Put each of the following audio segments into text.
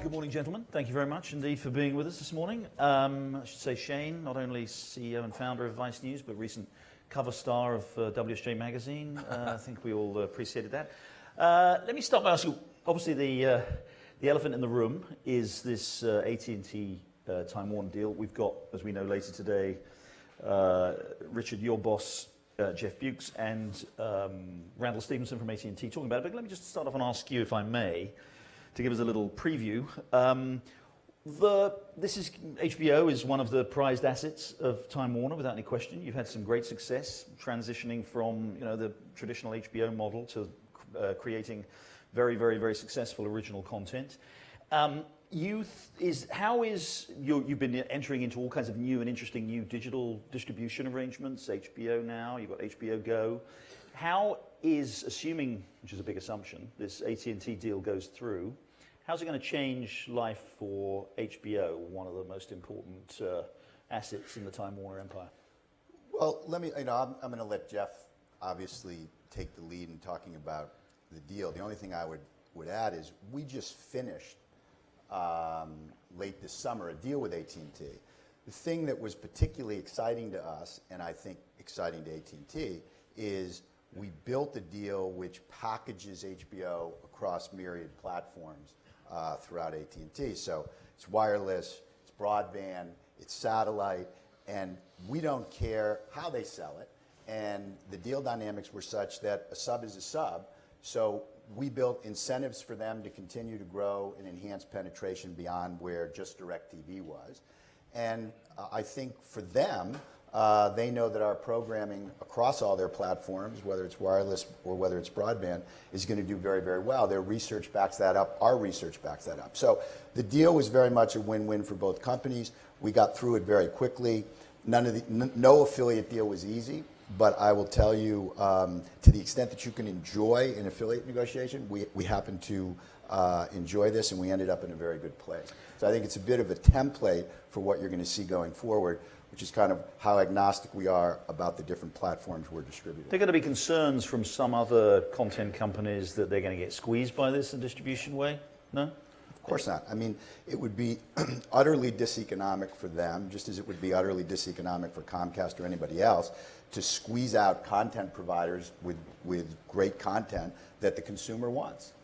Good morning, gentlemen. Thank you very much indeed for being with us this morning. I should say Shane, not only CEO and founder of Vice News, but recent cover star of WSJ magazine. I think we all appreciated that. Let me start by asking you, obviously the elephant in the room is this AT&T Time Warner deal. We've got, as we know later today, Richard, your boss, Jeff Bukes, and Randall Stevenson from AT&T talking about it. But let me just start off and ask you, if I may, to give us a little preview. This is HBO is one of the prized assets of Time Warner, without any question. You've had some great success transitioning from the traditional HBO model to creating very, very, very successful original content. You've been entering into all kinds of new and interesting new digital distribution arrangements. HBO Now, you've got HBO Go. How is, assuming, which is a big assumption, this AT&T deal goes through, how's it going to change life for HBO, one of the most important assets in the Time Warner empire? Well, I'm going to let Jeff obviously take the lead in talking about the deal. The only thing I would add is we just finished late this summer a deal with AT&T. The thing that was particularly exciting to us, and I think exciting to AT&T, is we built a deal which packages HBO across myriad platforms throughout AT&T. So it's wireless, it's broadband, it's satellite, and we don't care how they sell it. And the deal dynamics were such that a sub is a sub. So we built incentives for them to continue to grow and enhance penetration beyond where just DirecTV was. And I think for them, they know that our programming across all their platforms, whether it's wireless or whether it's broadband, is going to do very, very well. Their research backs that up. Our research backs that up. So the deal was very much a win-win for both companies. We got through it very quickly. No affiliate deal was easy, but I will tell you, to the extent that you can enjoy an affiliate negotiation, we happen to enjoy this, and we ended up in a very good place. So I think it's a bit of a template for what you're going to see going forward, which is kind of how agnostic we are about the different platforms we're distributing. There are going to be concerns from some other content companies that they're going to get squeezed by this in distribution way? No? Of course not. I mean, it would be utterly diseconomic for them, just as it would be utterly diseconomic for Comcast or anybody else, to squeeze out content providers with great content that the consumer wants.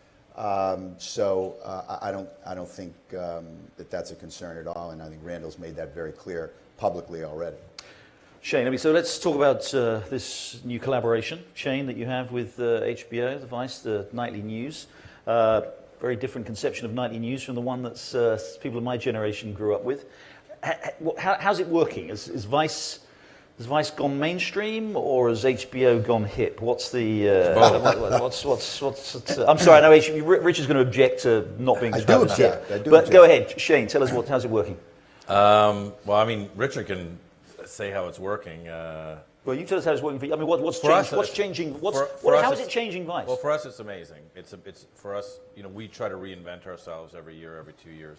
So I don't think that that's a concern at all, and I think Randall's made that very clear publicly already. Shane, so let's talk about this new collaboration, Shane, that you have with HBO, the Vice, the nightly news. Very different conception of nightly news from the one that people of my generation grew up with. How's it working? Has Vice gone mainstream, or has HBO gone hip? What's the? I'm sorry, I know Richard's going to object to not being. I do object. But go ahead, Shane. Tell us how's it working. Well, I mean, Richard can say how it's working. Well, you tell us how it's working for you. I mean, what's changing? How is it changing Vice? Well, for us, it's amazing. It's for us. We try to reinvent ourselves every year, every 2 years.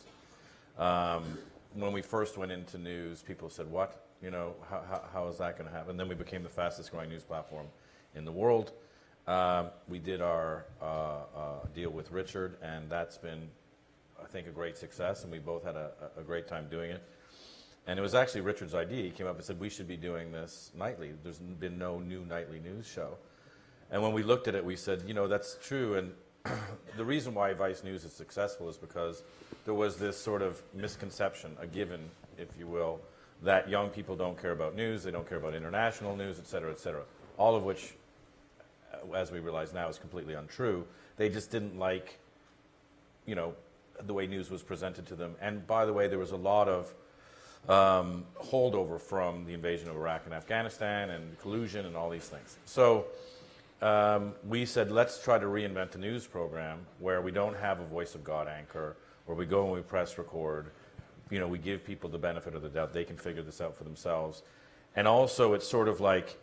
When we first went into news, people said, "What? How is that going to happen?" And then we became the fastest growing news platform in the world. We did our deal with Richard, and that's been, I think, a great success, and we both had a great time doing it. And it was actually Richard's idea. He came up and said, we should be doing this nightly. There's been no new nightly news show. And when we looked at it, we said, that's true. And the reason why Vice News is successful is because there was this sort of misconception, a given, if you will, that young people don't care about news, they don't care about international news, et cetera, all of which, as we realize now, is completely untrue. They just didn't like, the way news was presented to them. And by the way, there was a lot of holdover from the invasion of Iraq and Afghanistan and collusion and all these things. So we said, let's try to reinvent a news program where we don't have a voice of God anchor, where we go and we press record. We give people the benefit of the doubt. They can figure this out for themselves. And also, it's sort of like,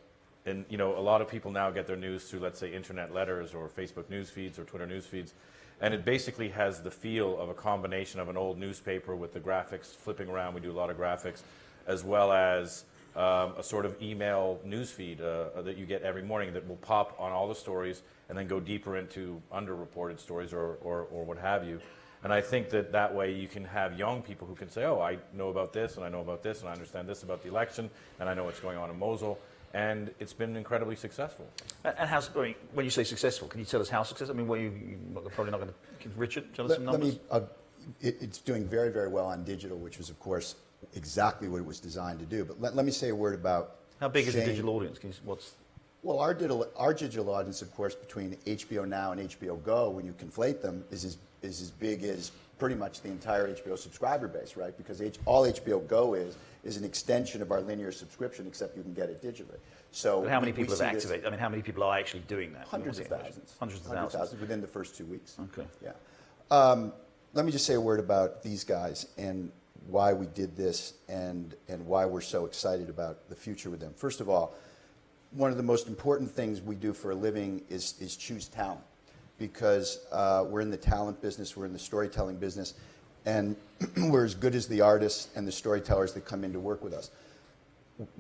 a lot of people now get their news through, let's say, internet letters or Facebook news feeds or Twitter news feeds. And it basically has the feel of a combination of an old newspaper with the graphics flipping around. We do a lot of graphics, as well as a sort of email newsfeed that you get every morning that will pop on all the stories and then go deeper into underreported stories or what have you. And I think that way you can have young people who can say, oh, I know about this, and I know about this, and I understand this about the election, and I know what's going on in Mosul. And it's been incredibly successful. And how's, I mean, when you say successful, can you tell us how successful? I mean, you're probably not going to give Richard, tell us some numbers? It's doing very, very well on digital, which was, of course, exactly what it was designed to do. But let me say a word about how big is the Shane. digital audience? Well, our digital audience, of course, between HBO Now and HBO Go, when you conflate them, is as big as pretty much the entire HBO subscriber base, right? Because all HBO Go is an extension of our linear subscription, except you can get it digitally. So, but how many people have activated? I mean, how many people are actually doing that? Hundreds of thousands. Hundreds of thousands within the first 2 weeks. Okay. Yeah. Let me just say a word about these guys and why we did this and why we're so excited about the future with them. First of all, one of the most important things we do for a living is choose talent, because we're in the talent business, we're in the storytelling business, and we're as good as the artists and the storytellers that come in to work with us.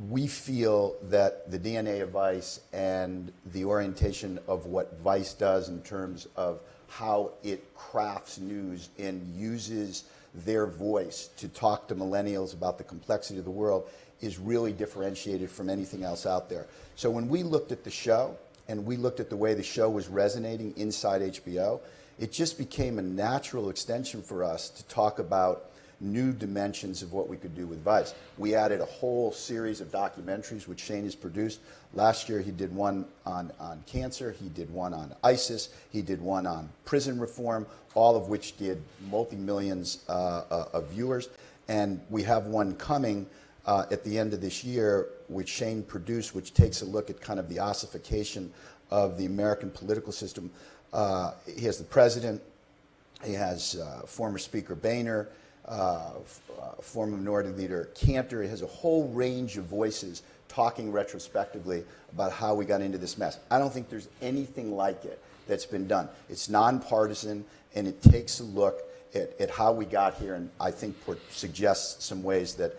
We feel that the DNA of Vice and the orientation of what Vice does in terms of how it crafts news and uses their voice to talk to millennials about the complexity of the world is really differentiated from anything else out there. So when we looked at the show and we looked at the way the show was resonating inside HBO, it just became a natural extension for us to talk about new dimensions of what we could do with Vice. We added a whole series of documentaries, which Shane has produced. Last year he did one on cancer, he did one on ISIS, he did one on prison reform, all of which did multi-millions of viewers. And we have one coming at the end of this year, which Shane produced, which takes a look at kind of the ossification of the American political system. He has the president, he has former Speaker Boehner, former Minority Leader Cantor. He has a whole range of voices talking retrospectively about how we got into this mess. I don't think there's anything like it that's been done. It's nonpartisan, and it takes a look at how we got here, and I think suggests some ways that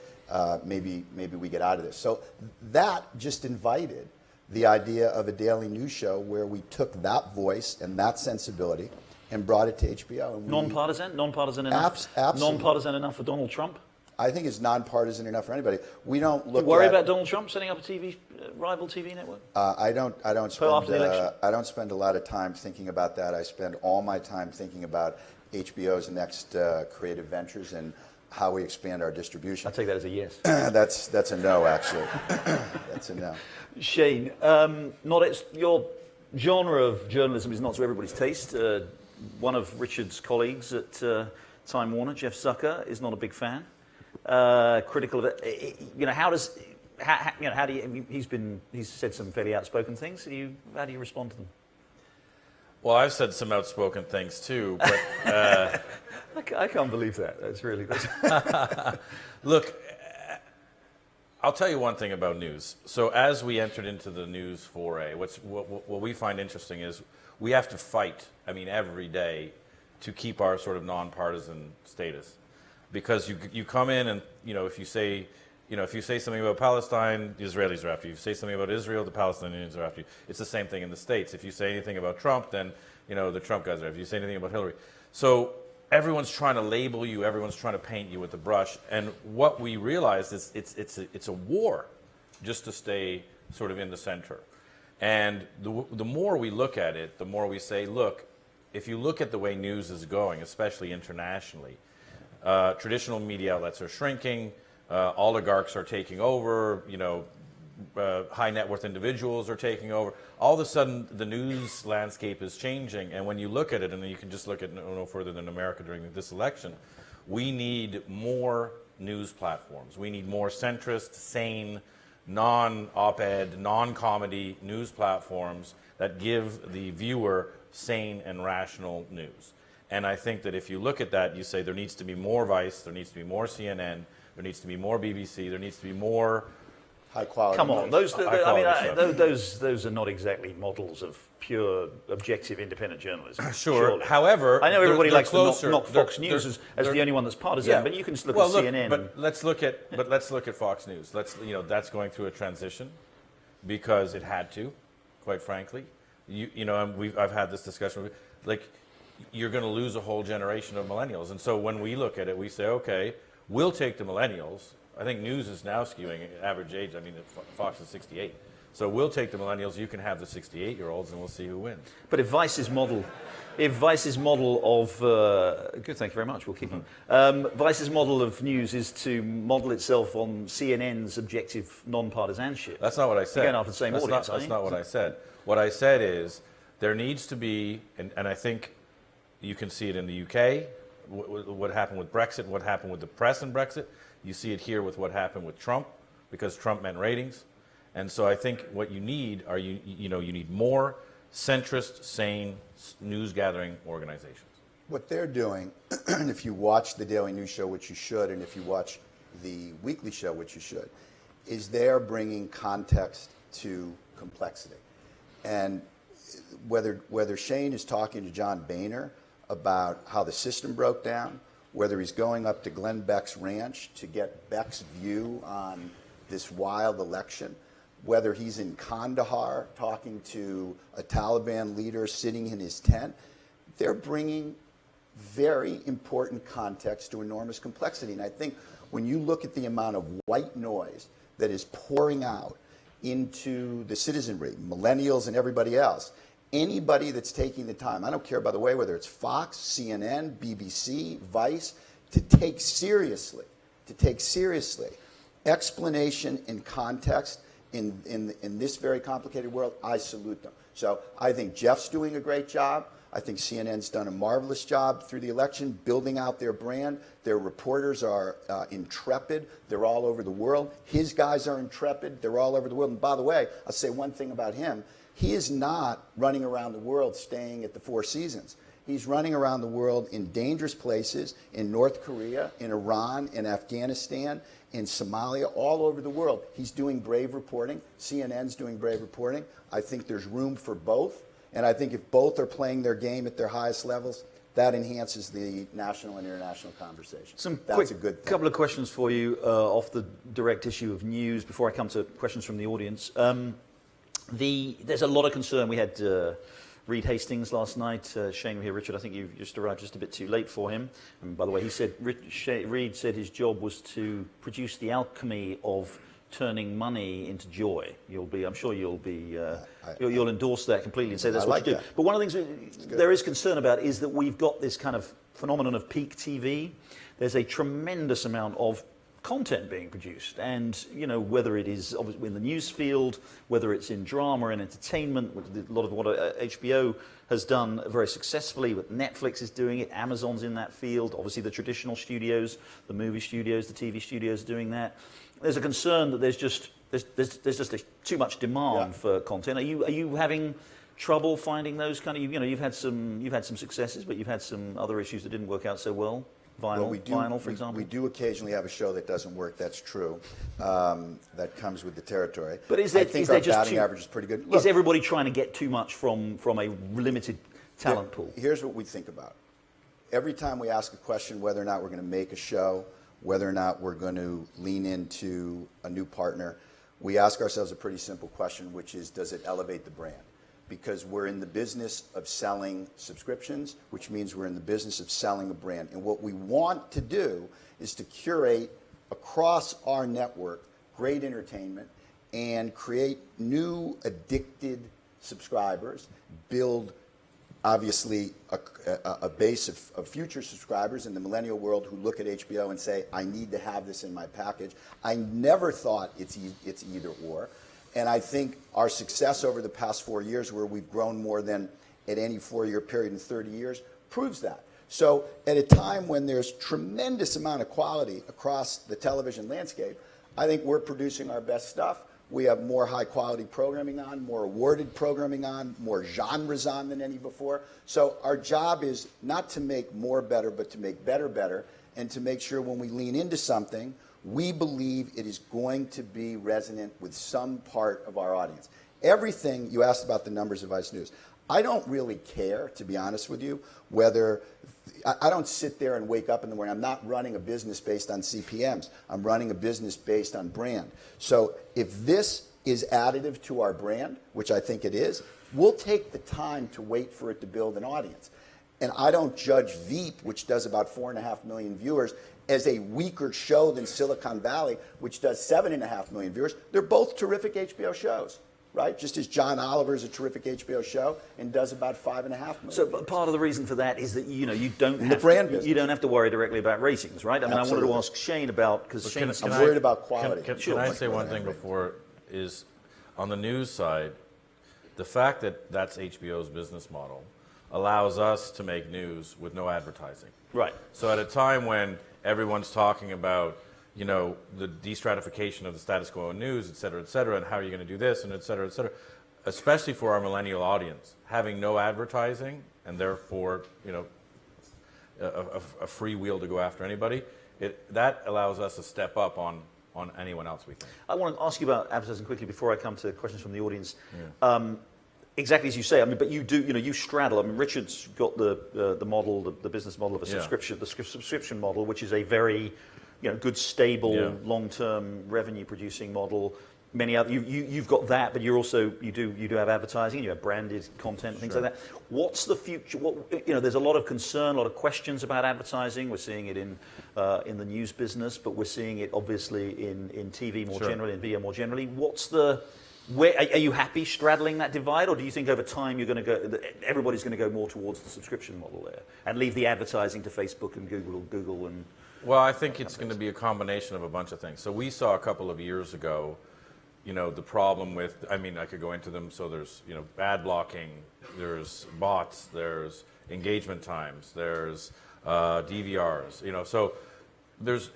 maybe we get out of this. So that just invited the idea of a daily news show where we took that voice and that sensibility and brought it to HBO. And nonpartisan enough. Absolutely. Nonpartisan enough for Donald Trump. I think it's nonpartisan enough for anybody. We don't look. You worry about Donald Trump setting up a rival TV network? I don't spend a lot of time thinking about that. I spend all my time thinking about HBO's next creative ventures and how we expand our distribution. I'll take that as a yes. That's a no, actually. That's a no. Shane, your genre of journalism is not to everybody's taste. One of Richard's colleagues at Time Warner, Jeff Zucker, is not a big fan. Critical of it. He's said some fairly outspoken things. How do you respond to them? Well, I've said some outspoken things too, but I can't believe that. That's really. Look, I'll tell you one thing about news. So as we entered into the news foray, what we find interesting is we have to fight, every day to keep our sort of nonpartisan status. Because you come in and, if you say something about Palestine, the Israelis are after you. If you say something about Israel, the Palestinians are after you. It's the same thing in the States. If you say anything about Trump, then, the Trump guys are after you. If you say anything about Hillary. So everyone's trying to label you, everyone's trying to paint you with a brush. And what we realize is it's a war just to stay sort of in the center. And the more we look at it, the more we say, look, if you look at the way news is going, especially internationally, traditional media outlets are shrinking, oligarchs are taking over, high net worth individuals are taking over. All of a sudden, the news landscape is changing. And when you look at it, and you can just look at no further than America during this election, we need more news platforms. We need more centrist, sane, non-op-ed, non-comedy news platforms that give the viewer sane and rational news. And I think that if you look at that, you say there needs to be more Vice, there needs to be more CNN, there needs to be more BBC, there needs to be more High quality. Come on, news. those are not exactly models of pure, objective, independent journalism. Sure. Surely. However, I know everybody they're likes closer. to knock Fox News as the only one that's partisan, but you can look at CNN. But let's look at Fox News. That's going through a transition because it had to, quite frankly. I've had this discussion. You're going to lose a whole generation of millennials, and so when we look at it, we say, okay, we'll take the millennials. I think news is now skewing average age. I mean, Fox is 68. So we'll take the millennials. You can have the 68-year-olds, and we'll see who wins. But if Vice's model of good, thank you very much. We'll keep on. Vice's model of news is to model itself on CNN's objective non-partisanship. That's not what I said. You're going after the same audience. That's not what I said. What I said is there needs to be, and I think you can see it in the UK. What happened with Brexit? What happened with the press in Brexit? You see it here with what happened with Trump, because Trump meant ratings. And so I think what you need are you need more centrist, sane news gathering organizations. What they're doing, and if you watch the Daily News Show, which you should, and if you watch the Weekly Show, which you should, is they're bringing context to complexity. And whether Shane is talking to John Boehner about how the system broke down, whether he's going up to Glenn Beck's ranch to get Beck's view on this wild election, whether he's in Kandahar talking to a Taliban leader sitting in his tent, they're bringing very important context to enormous complexity. And I think when you look at the amount of white noise that is pouring out into the citizenry, millennials and everybody else, anybody that's taking the time, I don't care, by the way, whether it's Fox, CNN, BBC, Vice, to take seriously explanation and context in this very complicated world, I salute them. So I think Jeff's doing a great job. I think CNN's done a marvelous job through the election, building out their brand. Their reporters are intrepid. They're all over the world. His guys are intrepid. They're all over the world. And by the way, I'll say one thing about him. He is not running around the world staying at the Four Seasons. He's running around the world in dangerous places, in North Korea, in Iran, in Afghanistan, in Somalia, all over the world. He's doing brave reporting. CNN's doing brave reporting. I think there's room for both. And I think if both are playing their game at their highest levels, that enhances the national and international conversation. That's a good thing. Couple of questions for you off the direct issue of news before I come to questions from the audience. There's a lot of concern. We had Reed Hastings last night. Shane here, Richard. I think you just arrived just a bit too late for him. And by the way, he said Reed said his job was to produce the alchemy of turning money into joy. I'm sure you'll endorse that completely and say that's what you do. But one of the things there is concern about is that we've got this kind of phenomenon of peak TV. There's a tremendous amount of content being produced, and whether it is obviously in the news field, whether it's in drama and entertainment, a lot of what HBO has done very successfully, what Netflix is doing it, Amazon's in that field, obviously the traditional studios, the movie studios, the TV studios doing that. There's a concern that there's just too much demand for content. Are you having trouble finding those kind of you've had some successes, but you've had some other issues that didn't work out so well? Vinyl, for example? We do occasionally have a show that doesn't work. That's true. That comes with the territory. But I think our batting average is pretty good. Look, is everybody trying to get too much from a limited talent pool? Here's what we think about. Every time we ask a question whether or not we're going to make a show, whether or not we're going to lean into a new partner, we ask ourselves a pretty simple question, which is, does it elevate the brand? Because we're in the business of selling subscriptions, which means we're in the business of selling a brand. And what we want to do is to curate across our network great entertainment and create new addicted subscribers, build obviously a base of future subscribers in the millennial world who look at HBO and say, I need to have this in my package. I never thought it's either or. And I think our success over the past 4 years, where we've grown more than at any 4-year period in 30 years, proves that. So at a time when there's tremendous amount of quality across the television landscape, I think we're producing our best stuff. We have more high-quality programming on, more awarded programming on, more genres on than any before. So our job is not to make more better, but to make better better, and to make sure when we lean into something, we believe it is going to be resonant with some part of our audience. Everything, you asked about the numbers of Vice News. I don't really care, to be honest with you, whether, I don't sit there and wake up in the morning. I'm not running a business based on CPMs. I'm running a business based on brand. So if this is additive to our brand, which I think it is, we'll take the time to wait for it to build an audience. And I don't judge Veep, which does about 4.5 million viewers, as a weaker show than Silicon Valley, which does 7.5 million viewers. They're both terrific HBO shows, right? Just as John Oliver is a terrific HBO show and does about 5.5 million. So part of the reason for that is that you don't the brand business. You don't have to worry directly about ratings, right? I mean, Absolutely. I wanted to ask Shane about, because Shane's I'm worried about quality. Can I say one thing before, is on the news side, the fact that that's HBO's business model allows us to make news with no advertising. Right. So at a time when everyone's talking about, the de-stratification of the status quo in news, et cetera, and how are you going to do this, and et cetera, especially for our millennial audience, having no advertising and therefore, a free wheel to go after anybody, that allows us to step up on anyone else, we think. I want to ask you about advertising quickly before I come to questions from the audience. Yeah. Exactly as you say. I mean, but you do. You straddle. I mean, Richard's got the model, the business model of a subscription, the subscription model, which is a very, good, stable, long-term revenue-producing model. Many other, you've got that, but you do have advertising. You have branded content and things like that. What's the future? There's a lot of concern, a lot of questions about advertising. We're seeing it in the news business, but we're seeing it obviously in TV more generally, in video more generally. Where are you happy straddling that divide, or do you think over time everybody's going to go more towards the subscription model there and leave the advertising to Facebook and Google and? Well, I think it's going to be a combination of a bunch of things. So we saw a couple of years ago, the problem with, I could go into them. So there's, ad blocking, there's bots, there's engagement times, there's DVRs, so there's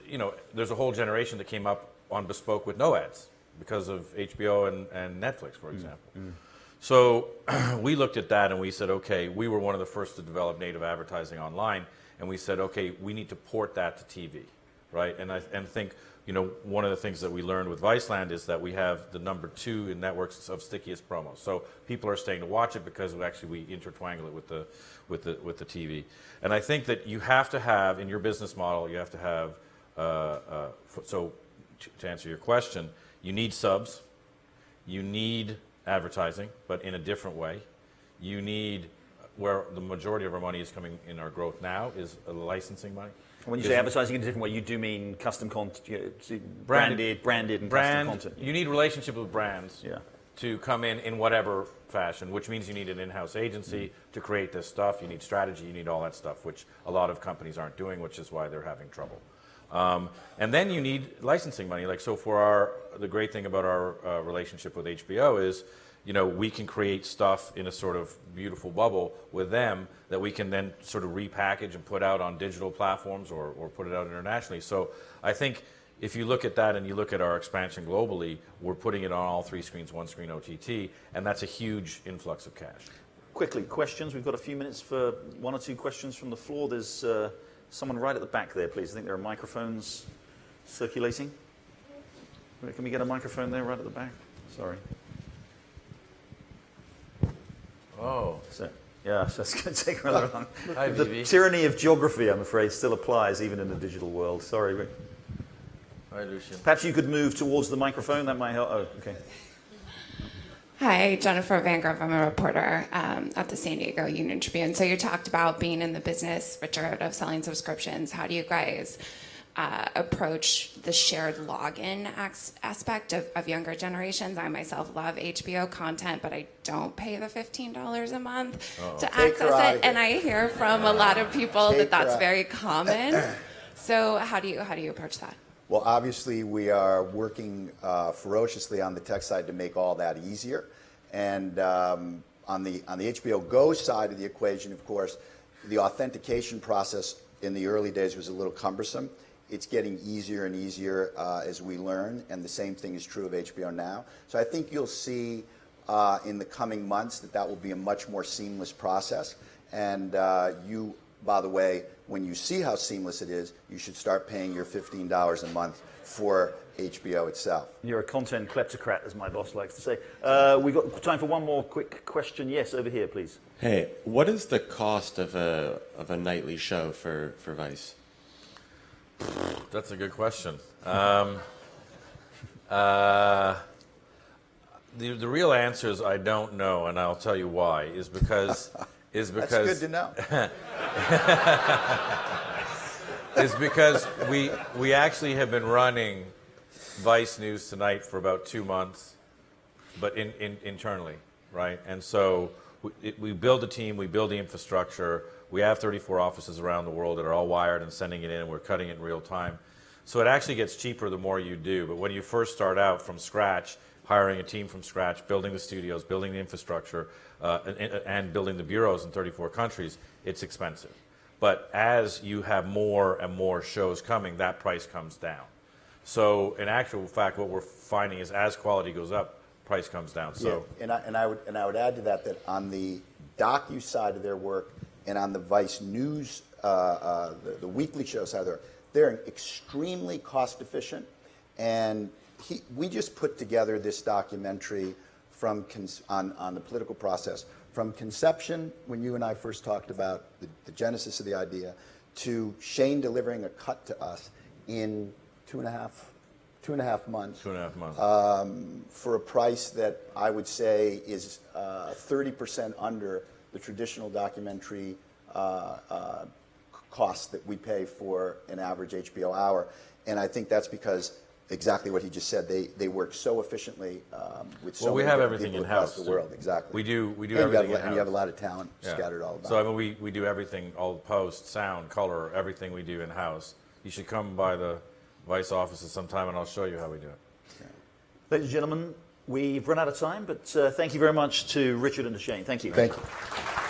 a whole generation that came up on bespoke with no ads because of HBO and Netflix, for example. So we looked at that and we said, okay, we were one of the first to develop native advertising online, and we said, okay, we need to port that to TV, right? And I think, one of the things that we learned with Viceland is that we have the number 2 in networks of stickiest promos. So people are staying to watch it because we intertwingle it with the TV. And I think that you have to have, in your business model, you have to have, so to answer your question, you need subs, you need advertising, but in a different way. You need, where the majority of our money is coming in our growth now, is licensing money. When you say advertising in a different way, you do mean custom content, branded and custom content. You need relationship with brands to come in whatever fashion, which means you need an in-house agency to create this stuff. You need strategy, you need all that stuff, which a lot of companies aren't doing, which is why they're having trouble. And then you need licensing money. The great thing about our relationship with HBO is, we can create stuff in a sort of beautiful bubble with them that we can then sort of repackage and put out on digital platforms or put it out internationally. So I think if you look at that and you look at our expansion globally, we're putting it on all 3 screens, 1 screen OTT, and that's a huge influx of cash. Quickly, questions. We've got a few minutes for 1 or 2 questions from the floor. There's someone right at the back there, please. I think there are microphones circulating. Can we get a microphone there right at the back? Sorry. Oh. So that's going to take rather long. Hi, The Vivi. tyranny of geography, I'm afraid, still applies even in the digital world. Sorry, Rick. Hi, Lucian. Perhaps you could move towards the microphone. That might help. Oh, okay. Hi, Jennifer Van Grove. I'm a reporter at the San Diego Union Tribune. So you talked about being in the business, Richard, of selling subscriptions. How do you guys approach the shared login aspect of younger generations? I myself love HBO content, but I don't pay the $15 a month to access it. And I hear from a lot of people that that's very common. So how do you approach that? Well, obviously, we are working ferociously on the tech side to make all that easier. And on the HBO Go side of the equation, of course, the authentication process in the early days was a little cumbersome. It's getting easier and easier as we learn, and the same thing is true of HBO Now. So I think you'll see in the coming months that will be a much more seamless process. And you by the way, when you see how seamless it is, you should start paying your $15 a month for HBO itself. You're a content kleptocrat, as my boss likes to say. We've got time for one more quick question. Yes, over here, please. Hey, what is the cost of a nightly show for Vice? That's a good question. The real answer is I don't know, and I'll tell you why. Is because That's good to know. is because we actually have been running Vice News Tonight for about 2 months, but internally, right? And so we build a team, we build the infrastructure. We have 34 offices around the world that are all wired and sending it in, and we're cutting it in real time. So it actually gets cheaper the more you do. But when you first start out from scratch, hiring a team from scratch, building the studios, building the infrastructure, and building the bureaus in 34 countries, it's expensive. But as you have more and more shows coming, that price comes down. So in actual fact, what we're finding is as quality goes up, price comes down. So yeah, and I would add to that on the docu side of their work and on the Vice News, the weekly show side of their work, they're extremely cost efficient. And we just put together this documentary on the political process, from conception, when you and I first talked about the genesis of the idea, to Shane delivering a cut to us in two and a half months. 2.5 months. For a price that I would say is 30% under the traditional documentary cost that we pay for an average HBO hour. And I think that's because exactly what he just said. They work so efficiently with so many different people across the world. Exactly. We do and everything you have, in-house. and you have a lot of talent scattered all about. So I mean, we do everything, all post, sound, color, everything we do in-house. You should come by the Vice offices sometime, and I'll show you how we do it. Yeah. Ladies and gentlemen, we've run out of time, but thank you very much to Richard and to Shane. Thank you. Thank you.